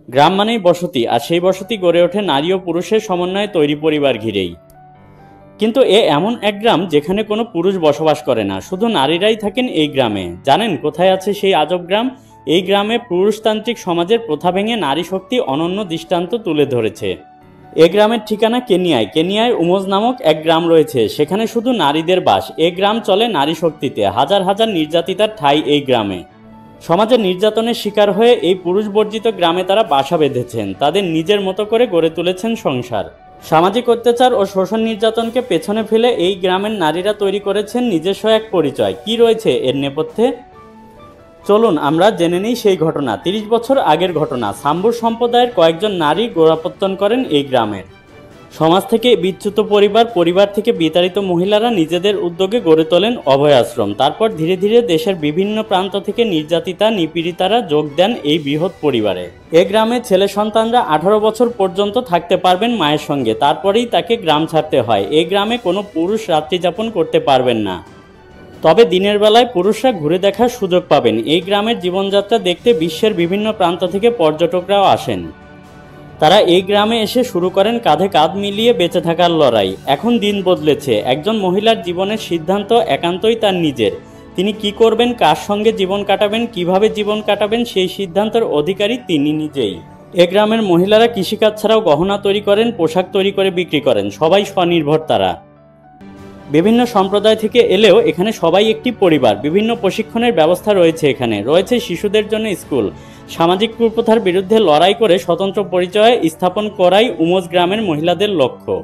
গ্রাম মানেই বসতি, আর সেই বসতি গড়ে ওঠে নারী ও পুরুষের সমন্বয়ে তৈরি পরিবার ঘিরেই। কিন্তু এমন এক গ্রাম যেখানে কোনো পুরুষ বসবাস করে না, শুধু নারীরাই থাকেন এই গ্রামে। জানেন কোথায় আছে সেই আজব গ্রাম? এই গ্রামে পুরুষতান্ত্রিক সমাজের প্রথা ভেঙে নারী শক্তি অনন্য দৃষ্টান্ত তুলে ধরেছে। এ গ্রামের ঠিকানা কেনিয়ায়। কেনিয়ায় উমোজ নামক এক গ্রাম রয়েছে, সেখানে শুধু নারীদের বাস। এ গ্রাম চলে নারী শক্তিতে। হাজার হাজার নির্যাতিতার ঠাঁই এই গ্রামে। সমাজের নির্যাতনের শিকার হয়ে এই পুরুষ বর্জিত গ্রামে তারা বাসা বেঁধেছেন, তাদের নিজের মতো করে গড়ে তুলেছেন সংসার। সামাজিক অত্যাচার ও শোষণ নির্যাতনকে পেছনে ফেলে এই গ্রামের নারীরা তৈরি করেছেন নিজস্ব এক পরিচয়। কি রয়েছে এর নেপথ্যে? চলুন আমরা জেনে নিই সেই ঘটনা। ৩০ বছর আগের ঘটনা। সাম্বুর সম্প্রদায়ের কয়েকজন নারী গোড়াপত্তন করেন এই গ্রামের। সমাজ থেকে বিচ্যুত পরিবার থেকে বিতাড়িত মহিলারা নিজেদের উদ্যোগে গড়ে তোলেন অভয় আশ্রম। তারপর ধীরে ধীরে দেশের বিভিন্ন প্রান্ত থেকে নির্যাতিতা নিপীড়িতারা যোগ দেন এই বৃহৎ পরিবারে। এ গ্রামে ছেলে সন্তানরা 18 বছর পর্যন্ত থাকতে পারবেন মায়ের সঙ্গে, তারপরেই তাকে গ্রাম ছাড়তে হয়। এই গ্রামে কোনো পুরুষ রাত্রিযাপন করতে পারবেন না, তবে দিনের বেলায় পুরুষরা ঘুরে দেখার সুযোগ পাবেন। এই গ্রামের জীবনযাত্রা দেখতে বিশ্বের বিভিন্ন প্রান্ত থেকে পর্যটকরাও আসেন। তারা এই গ্রামে এসে শুরু করেন কাঁধে কাঁধ মিলিয়ে বেঁচে থাকার লড়াই। এখন দিন বদলেছে, একজন মহিলার জীবনের সিদ্ধান্ত একান্তই তার নিজের। তিনি কি করবেন, কার সঙ্গে জীবন কাটাবেন, কিভাবে জীবন কাটাবেন, সেই সিদ্ধান্তের অধিকারী তিনি নিজেই। এ গ্রামের মহিলারা কৃষিকাজ ছাড়াও গহনা তৈরি করেন, পোশাক তৈরি করে বিক্রি করেন। সবাই স্বনির্ভর। তারা বিভিন্ন সম্প্রদায় থেকে এলেও এখানে সবাই একটি পরিবার। বিভিন্ন প্রশিক্ষণের ব্যবস্থা রয়েছে। এখানে রয়েছে শিশুদের জন্য স্কুল। সামাজিক কুপ্রথার বিরুদ্ধে লড়াই করে স্বতন্ত্র পরিচয় স্থাপন করাই উমোজ গ্রামের মহিলাদের লক্ষ্য।